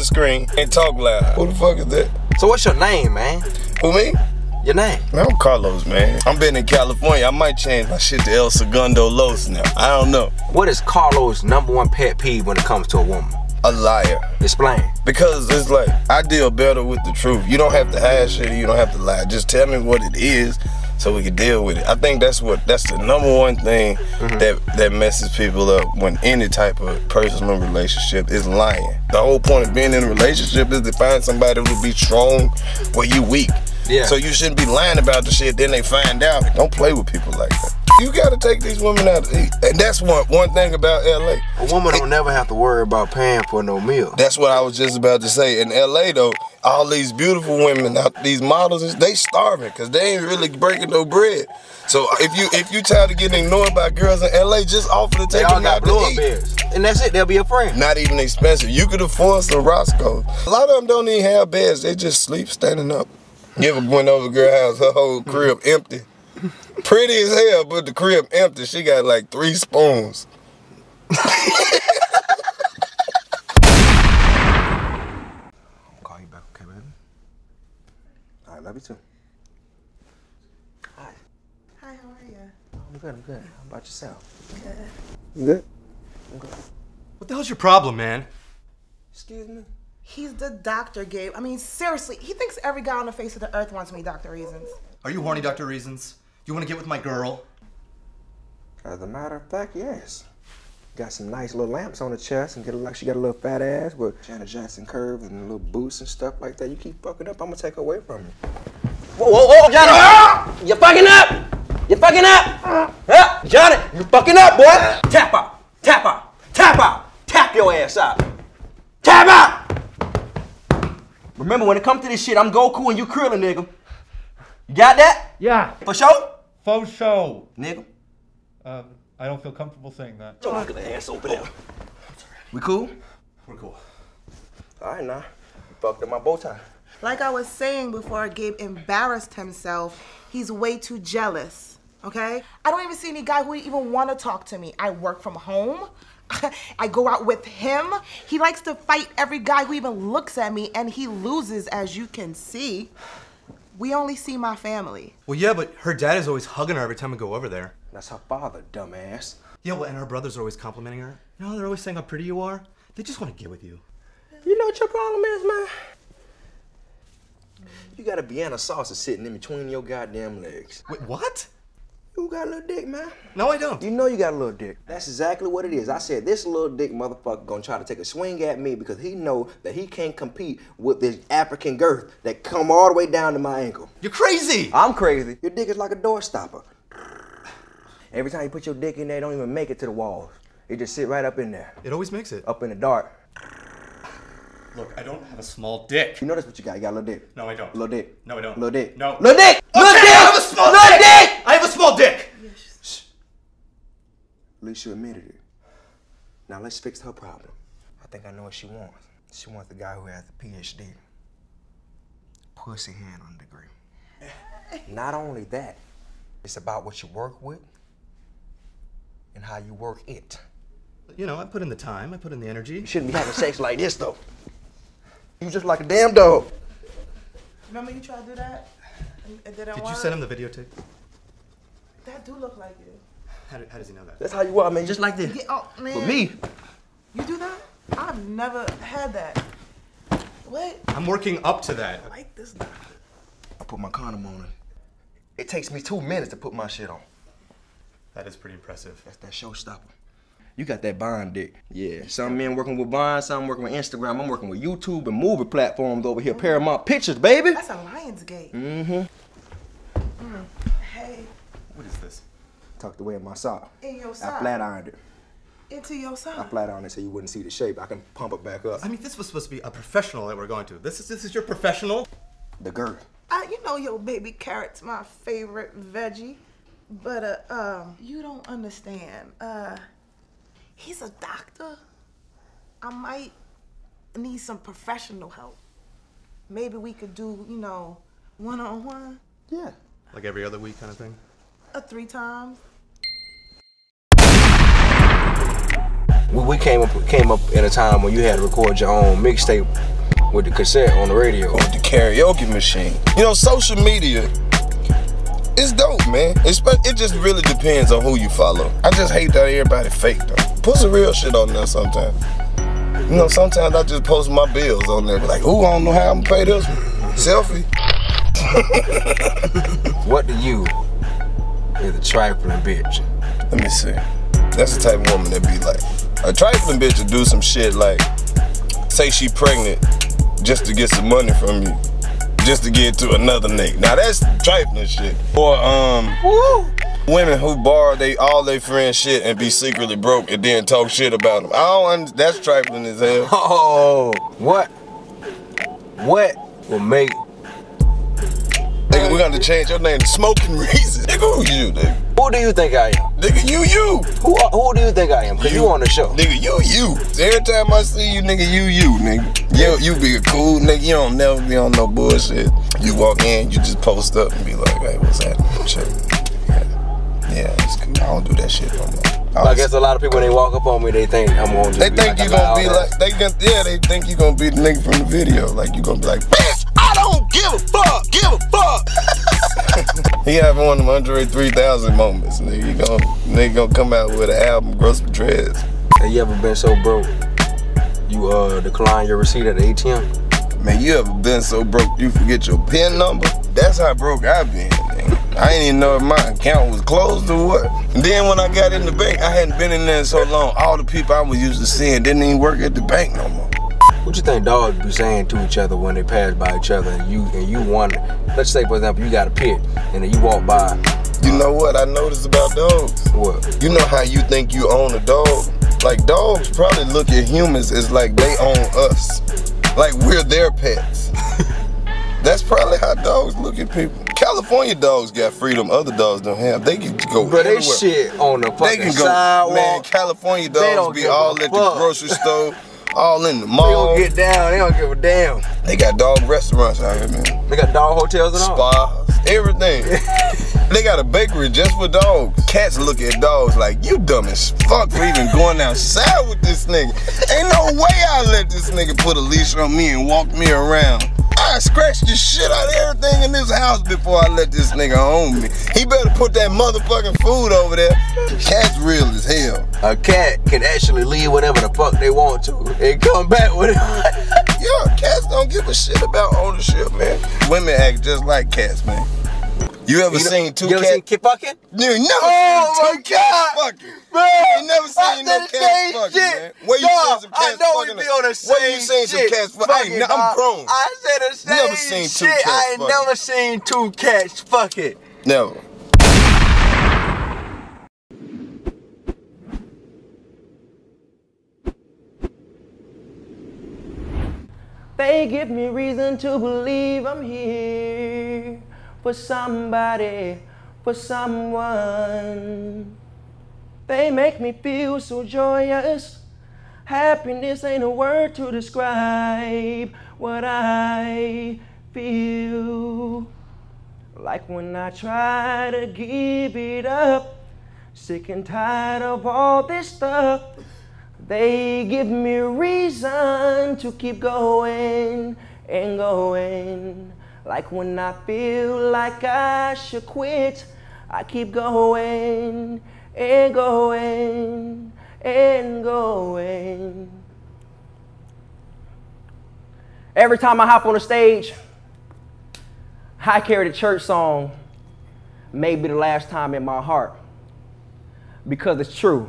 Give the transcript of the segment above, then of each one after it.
the screen and talk loud. Who the fuck is that? So what's your name, man? Who, me? Your name? Man, I'm Carlos, man. I'm been in California. I might change my shit to El Segundo Los now. I don't know. What is Carlos' #1 pet peeve when it comes to a woman? A liar. Explain. Because it's like, I deal better with the truth. You don't have to hide shit, you don't have to lie. Just tell me what it is so we can deal with it. I think that's the #1 thing that messes people up when any type of personal relationship is lying. The whole point of being in a relationship is to find somebody who will be strong where you weak. Yeah. So you shouldn't be lying about the shit, then they find out. Don't play with people like that. You gotta take these women out to eat. And that's one thing about LA. A woman don't never have to worry about paying for no meal. That's what I was just about to say. In LA though, all these beautiful women, these models, they starving because they ain't really breaking no bread. So if you tired of getting ignored by girls in LA, just offer to take them out to eat. Bears. And that's it, they'll be a friend. Not even expensive. You could afford some Roscoe. A lot of them don't even have beds, they just sleep standing up. You ever went over a girl's house, her whole crib empty? Pretty as hell, but the crib empty. She got like 3 spoons. I'll call you back, okay, baby? All right, love you too. Hi. Hi, how are you? I'm good, I'm good. How about yourself? Good. You good? I'm good. What the hell's your problem, man? Excuse me? He's the doctor, Gabe. I mean, seriously, he thinks every guy on the face of the earth wants me, Dr. Reasons. Are you horny, Dr. Reasons? You want to get with my girl? As a matter of fact, yes. Got some nice little lamps on the chest and she got a little fat ass with Janet Jackson curves and little boots and stuff like that. You keep fucking up, I'm gonna take her away from you. Whoa, whoa, whoa, Johnny! You're fucking up! You're fucking up! Johnny, you're fucking up, boy! Tap out! Tap out! Tap out! Tap your ass out! Tap out! Remember, when it comes to this shit, I'm Goku and you Krillin, nigga. You got that? Yeah. For sure? For sure. Nigga. I don't feel comfortable saying that. Your ugly ass over there. We cool? We're cool. All right, now. You fucked up my bow tie. Like I was saying before Gabe embarrassed himself, he's way too jealous, okay? I don't even see any guy who even want to talk to me. I work from home. I go out with him. He likes to fight every guy who even looks at me, and he loses, as you can see. We only see my family. Well, yeah, but her dad is always hugging her every time we go over there. That's her father, dumbass. Yeah, well, and her brothers are always complimenting her. You know, they're always saying how pretty you are. They just want to get with you. You know what your problem is, man? You got a Vienna sausage sitting in between your goddamn legs. Wait, what? You got a little dick, man. No, I don't. You know you got a little dick. That's exactly what it is. I said this little dick motherfucker gonna try to take a swing at me because he know that he can't compete with this African girth that come all the way down to my ankle. You're crazy! I'm crazy. Your dick is like a door stopper. Every time you put your dick in there, it don't even make it to the walls. It just sit right up in there. It always makes it. Up in the dark. Look, I don't have a small dick. You know that's what you got. You got a little dick. No, I don't. Little dick. No, I don't. Little dick. No. Little dick! Okay, Little dick! I have a small little dick! dick! I have a small dick! Shh. At least you admitted it. Now let's fix her problem. I think I know what she wants. She wants the guy who has the PhD. Pussy handling degree. Not only that, it's about what you work with and how you work it. You know, I put in the time, I put in the energy. You shouldn't be having sex like this, though. You just like a damn dog. Remember you tried to do that? It didn't work? Did you send him the videotape? That do look like you. How does he know that? That's how you are, man. Just like this. Yeah, oh, man. But me, You do that? I've never had that. What? I'm working up to that. I like this doctor. I put my condom on it. It takes me 2 minutes to put my shit on. That is pretty impressive. That's that showstopper. You got that Vine dick. Yeah, some men working with Vine, some working with Instagram. I'm working with YouTube and movie platforms over here. Paramount Pictures, baby. That's a Lionsgate. Mm-hmm. Hey, What is this? Tucked away in my sock. in your I sock. flat ironed it. Into your I sock. flat ironed it so you wouldn't see the shape. I can pump it back up. I mean, this was supposed to be a professional that we're going to. This is your professional? The girth. You know your baby carrot's my favorite veggie, but you don't understand. He's a doctor. I might need some professional help. Maybe we could do, you know, one-on-one. Yeah. Like every other week kind of thing? 3 times. we came up at a time when you had to record your own mixtape with the cassette on the radio. With the karaoke machine. You know, social media, it's dope, man. It just really depends on who you follow. I just hate that everybody fake, though. Put some real shit on there sometimes. You know, sometimes I just post my bills on there. Like, ooh, I don't know how I'm gonna pay this one. Selfie. What do you is a trifling bitch? Let me see. That's the type of woman that be like, a trifling bitch will do some shit like, say she pregnant just to get some money from you, just to get to another nigga. Now that's trifling shit. Or women who borrow all their friends' shit and be secretly broke and then talk shit about them. That's trifling as hell. Oh, what will make? Nigga, we got to change your name to SpokenReasons. Nigga, who you, nigga? Who do you think I am? Nigga, you. Who do you think I am? Cause you on the show. Nigga, you. Every time I see you, nigga, you, nigga. You be a cool nigga. You don't never be on no bullshit. You walk in, you just post up and be like, hey, what's happening? Check. Yeah, it's cool. I don't do that shit no more. I guess a lot of people, when they walk up on me, they think I'm gonna They think you gonna be like, they think you gonna be the nigga from the video. Like, you gonna be like, bitch, I don't give a fuck. He having one of them Andre 3000 moments. Nigga gonna come out with an album, grow some dreads. Have you ever been so broke you decline your receipt at the ATM? Man, you ever been so broke you forget your PIN number? That's how broke I been. Man. I didn't even know if my account was closed or what. And then when I got in the bank, I hadn't been in there so long. All the people I was used to seeing didn't even work at the bank no more. What you think dogs be saying to each other when they pass by each other and you wonder, let's say for example you got a pit and then you walk by. You know what I noticed about dogs? What? You know how you think you own a dog? Like, dogs probably look at humans as like they own us. Like we're their pets. That's probably how dogs look at people. California dogs got freedom other dogs don't have. They can go but everywhere. They shit on the fucking they can go, sidewalk. Man, California dogs be all at the grocery store, all in the mall. They don't get down, they don't give a damn. They got dog restaurants out here, man. They got dog hotels and all. Spas, everything. They got a bakery just for dogs. Cats look at dogs like, you dumb as fuck for even going outside with this nigga. Ain't no way I let this nigga put a leash on me and walk me around. I scratched the shit out of everything in this house before I let this nigga own me. He better put that motherfucking food over there. Cat's real as hell. A cat can actually leave whatever the fuck they want to and come back with it. Yeah, cats don't give a shit about ownership, man. Women act just like cats, man. You ever seen two cats? You ever seen kid fucking? You never seen two cats fucking. Bro, you never seen no cats fucking, man. Where you seen some cats fucking? Where you seen some cats fucking? I'm grown. I said the same never seen two shit. cats I ain't fucking. never seen two cats fucking. Never. They give me reason to believe I'm here for somebody, for someone. They make me feel so joyous. Happiness ain't a word to describe what I feel. Like when I try to give it up, sick and tired of all this stuff. They give me reason to keep going and going. Like when I feel like I should quit, I keep going and going and going. Every time I hop on the stage, I carry the church song, maybe the last time in my heart, because it's true.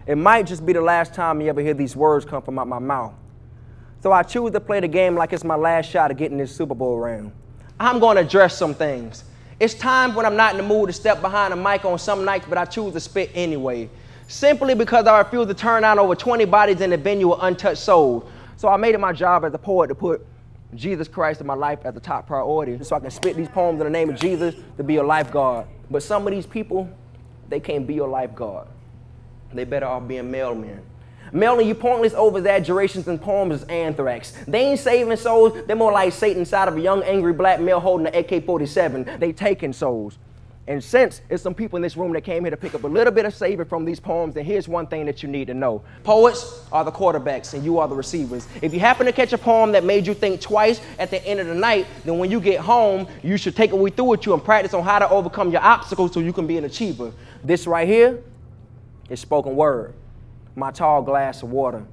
It might just be the last time you ever hear these words come from out my mouth. So I choose to play the game like it's my last shot of getting this Super Bowl round. I'm going to address some things. It's times when I'm not in the mood to step behind a mic on some nights, but I choose to spit anyway. Simply because I refuse to turn out over 20 bodies in the venue of untouched souls. So I made it my job as a poet to put Jesus Christ in my life as the top priority, so I can spit these poems in the name of Jesus to be a lifeguard. But some of these people, they can't be your lifeguard. They better off being mailmen. Mailing you pointless over-exaggerations and poems is anthrax. They ain't saving souls. They're more like Satan inside of a young, angry black male holding an AK-47. They taking souls. And since it's some people in this room that came here to pick up a little bit of savor from these poems, then here's one thing that you need to know. Poets are the quarterbacks and you are the receivers. If you happen to catch a poem that made you think twice at the end of the night, then when you get home, you should take it through with you and practice on how to overcome your obstacles so you can be an achiever. This right here is spoken word, my tall glass of water.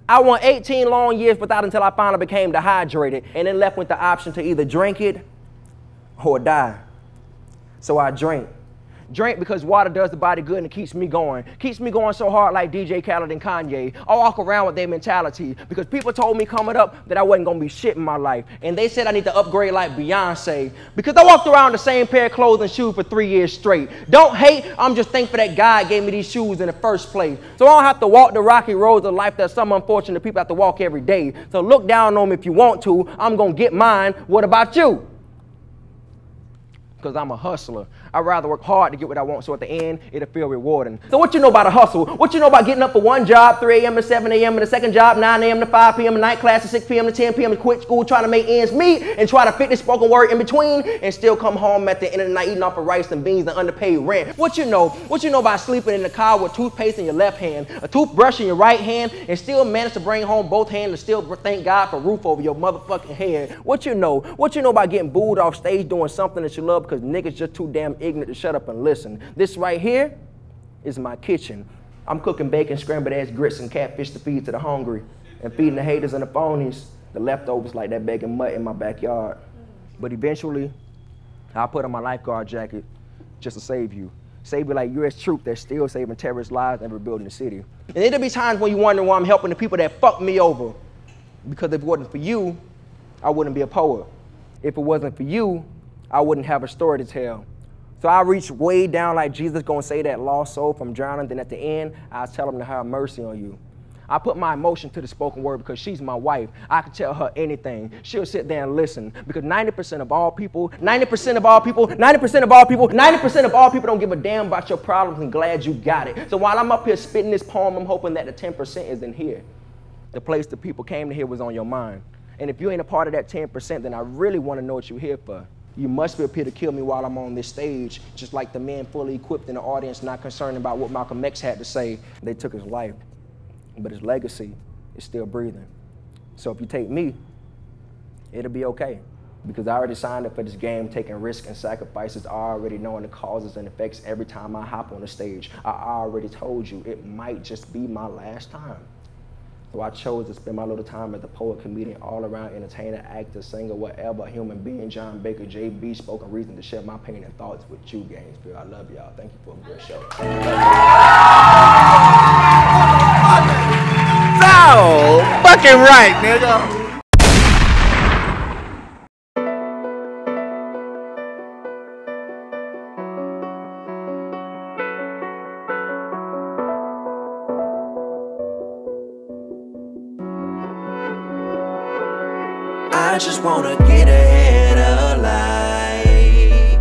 I went 18 long years without until I finally became dehydrated and then left with the option to either drink it or die. So I drink. Drink because water does the body good and it keeps me going. Keeps me going so hard like DJ Khaled and Kanye. I walk around with their mentality because people told me coming up that I wasn't going to be shit in my life. And they said I need to upgrade like Beyonce because I walked around the same pair of clothes and shoes for 3 years straight. Don't hate, I'm just thankful that God gave me these shoes in the first place. So I don't have to walk the rocky roads of life that some unfortunate people have to walk every day. So look down on me if you want to. I'm going to get mine. What about you? Because I'm a hustler. I'd rather work hard to get what I want so at the end, it'll feel rewarding. So what you know about a hustle? What you know about getting up for one job, 3 a.m. to 7 a.m. and the second job, 9 a.m. to 5 p.m. and night class to 6 p.m. to 10 p.m. to quit school, trying to make ends meet and try to fit this spoken word in between and still come home at the end of the night eating off of rice and beans and underpaid rent? What you know? What you know about sleeping in the car with toothpaste in your left hand, a toothbrush in your right hand, and still manage to bring home both hands and still thank God for a roof over your motherfucking head? What you know? What you know about getting booed off stage doing something that you love because niggas just too damn ignorant to shut up and listen? This right here is my kitchen. I'm cooking bacon, scrambled eggs, grits, and catfish to feed to the hungry and feeding the haters and the phonies the leftovers like that bacon mutt in my backyard. But eventually, I'll put on my lifeguard jacket just to save you. Save you like U.S. troop that's still saving terrorist lives and rebuilding the city. And there'll be times when you wonder why I'm helping the people that fucked me over. Because if it wasn't for you, I wouldn't be a poet. If it wasn't for you, I wouldn't have a story to tell. So I reach way down like Jesus gonna say that lost soul from drowning, then at the end, I'll tell him to have mercy on you. I put my emotion to the spoken word because she's my wife. I can tell her anything. She'll sit there and listen because 90% of all people, 90% of all people, 90% of all people, 90% of all people don't give a damn about your problems and glad you got it. So while I'm up here spitting this poem, I'm hoping that the 10% is in here. The place the people came to hear was on your mind. And if you ain't a part of that 10%, then I really want to know what you're here for. You must be up here to kill me while I'm on this stage, just like the men fully equipped in the audience, not concerned about what Malcolm X had to say. They took his life, but his legacy is still breathing. So if you take me, it'll be okay. Because I already signed up for this game, taking risks and sacrifices, already knowing the causes and effects every time I hop on the stage. I already told you it might just be my last time. So I chose to spend my little time as a poet, comedian, all-around entertainer, actor, singer, whatever, human being, John Baker, JB, Spoken Reason, to share my pain and thoughts with you, Gainesville. I love y'all. Thank you for a great show. So fucking right, nigga. I just wanna get ahead of life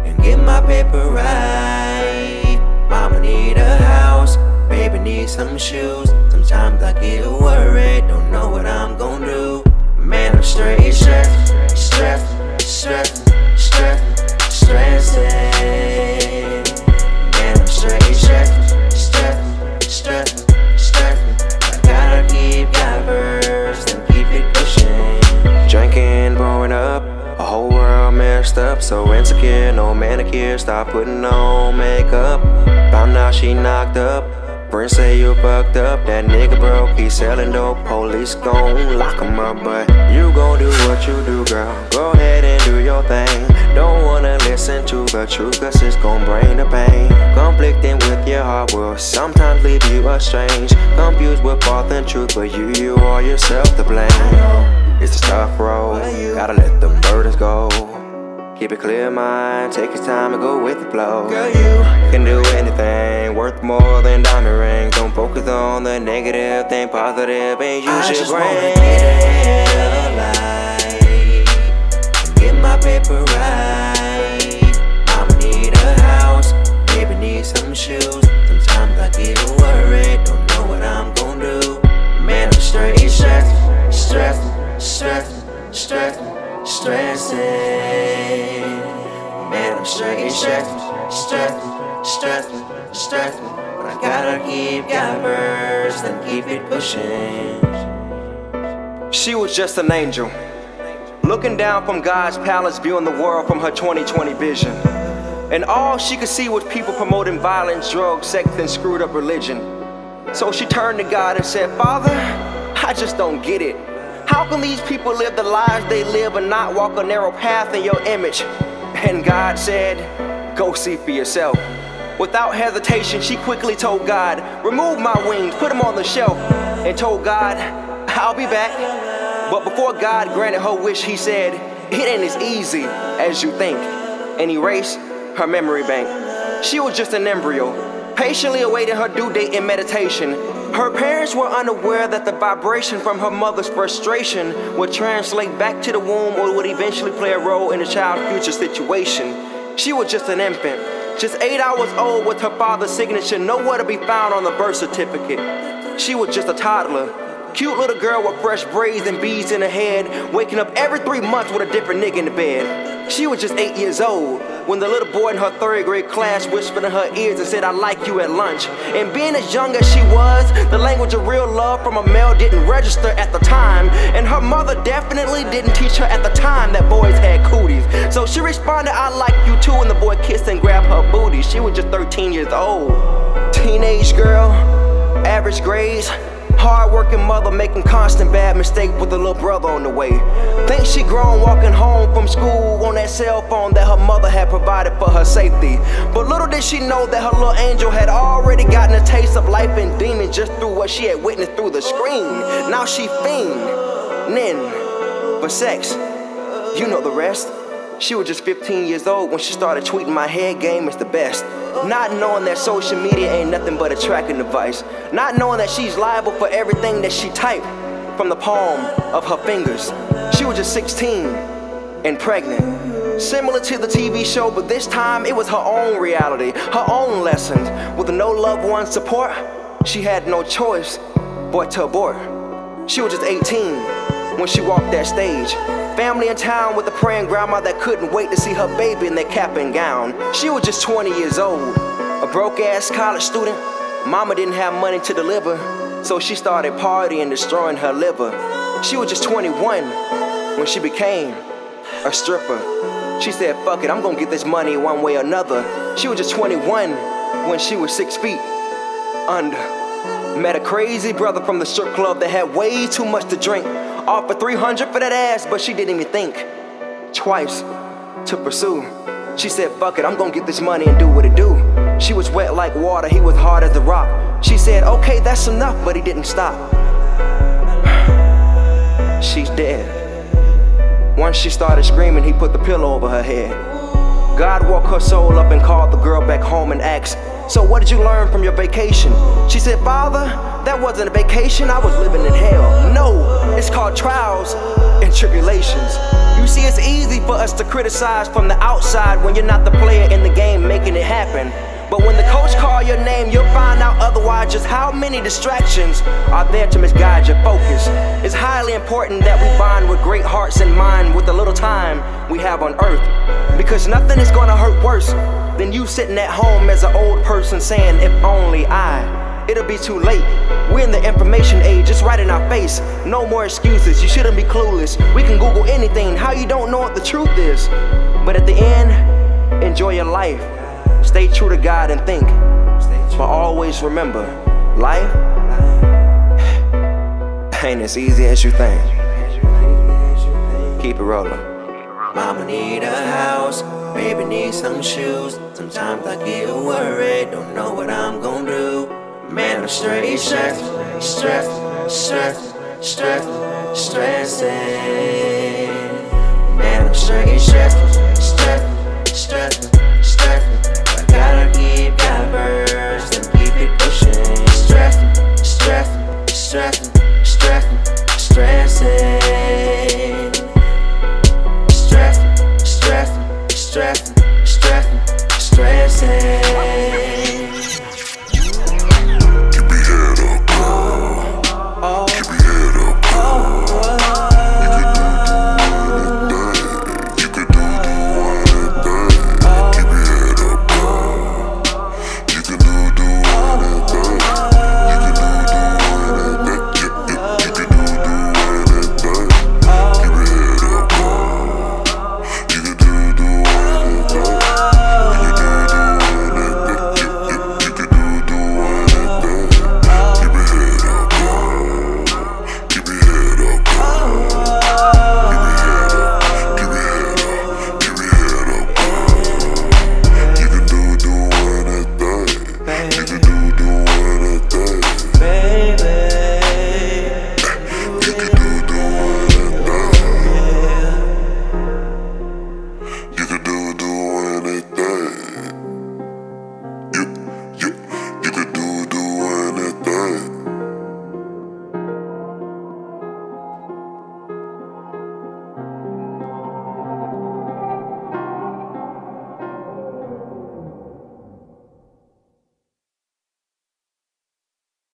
and get my paper right. Mama need a house, baby need some shoes. Sometimes I get worried, don't know what I'm gonna do. Man, I'm stressing. Man, I'm stressing. I gotta keep God first and keep it pushing. Drinking, blowing up, a whole world messed up. So insecure, no manicure, stop putting on makeup. Found out she knocked up. Friends say you fucked up, that nigga broke, he selling dope. Police gon' lock him up, but you gon' do what you do, girl. Go ahead and do your thing. Don't wanna listen to the truth, cause it's gon' bring the pain. Conflicting with your heart will sometimes leave you estranged. Confused with fault and truth, but you are yourself to blame. It's a tough road, gotta let the burdens go. Keep a clear mind, take your time and go with the flow. Girl, you can do anything, worth more than diamond rings. Don't focus on the negative, think positive and use your brain. I just wanna get ahead of life and get my paper right. Mama need a house, baby need some shoes. Sometimes I get worried, don't know what I'm gonna do. Man, I'm stressing. Man, I'm stressing. stressing. But I gotta keep God first and keep it pushing. She was just an angel, looking down from God's palace, viewing the world from her 20/20 vision. And all she could see was people promoting violence, drugs, sex, and screwed up religion. So she turned to God and said, Father, I just don't get it. How can these people live the lives they live and not walk a narrow path in your image? And God said, go see for yourself. Without hesitation, she quickly told God, remove my wings, put them on the shelf, and told God, I'll be back. But before God granted her wish, he said, it ain't as easy as you think, and erased her memory bank. She was just an embryo, patiently awaiting her due date in meditation. Her parents were unaware that the vibration from her mother's frustration would translate back to the womb or would eventually play a role in the child's future situation. She was just an infant, just 8 hours old with her father's signature nowhere to be found on the birth certificate. She was just a toddler, cute little girl with fresh braids and beads in her head, waking up every 3 months with a different nigga in the bed. She was just 8 years old when the little boy in her 3rd grade class whispered in her ears and said, I like you at lunch. And being as young as she was, the language of real love from a male didn't register at the time. And her mother definitely didn't teach her at the time that boys had cooties. So she responded, I like you too, and the boy kissed and grabbed her booty. She was just 13 years old. Teenage girl, average grades, hard-working mother making constant bad mistakes with a little brother on the way. Thinks she grown walking home from school on that cell phone that her mother had provided for her safety. But little did she know that her little angel had already gotten a taste of life and demon just through what she had witnessed through the screen. Now she fiending for sex. You know the rest. She was just 15 years old when she started tweeting my head game is the best. Not knowing that social media ain't nothing but a tracking device. Not knowing that she's liable for everything that she typed from the palm of her fingers. She was just 16 and pregnant. Similar to the TV show, but this time it was her own reality, her own lessons. With no loved one support, she had no choice but to abort. She was just 18 when she walked that stage. Family in town with a praying grandma that couldn't wait to see her baby in that cap and gown. She was just 20 years old, a broke-ass college student. Mama didn't have money to deliver, so she started partying, destroying her liver. She was just 21 when she became a stripper. She said, fuck it, I'm gonna get this money one way or another. She was just 21 when she was 6 feet under. Met a crazy brother from the strip club that had way too much to drink. Offered $300 for that ass, but she didn't even think twice to pursue. She said, fuck it, I'm gonna get this money and do what it do. She was wet like water, he was hard as a rock. She said, okay, that's enough, but he didn't stop. She's dead. Once she started screaming, he put the pillow over her head. God woke her soul up and called the girl back home and asked, so what did you learn from your vacation? She said, Father, that wasn't a vacation, I was living in hell. No, it's called trials and tribulations. You see, it's easy for us to criticize from the outside when you're not the player in the game making it happen. But when the coach calls your name, you'll find out otherwise just how many distractions are there to misguide your focus. It's highly important that we bond with great hearts and mind with the little time we have on earth. Because nothing is gonna hurt worse than you sitting at home as an old person saying, if only I. It'll be too late. We're in the information age, it's right in our face. No more excuses, you shouldn't be clueless. We can Google anything, how you don't know what the truth is. But at the end, enjoy your life. Stay true to God and think. But always remember, life ain't as easy as you think. Keep it rolling. Mama need a house, baby need some shoes. Sometimes I get worried, don't know what I'm gonna do. Man, I'm straight stressing. Man, I'm straight stressing. I gotta keep God first and keep it pushing. Stressing. Stressing. Stressing.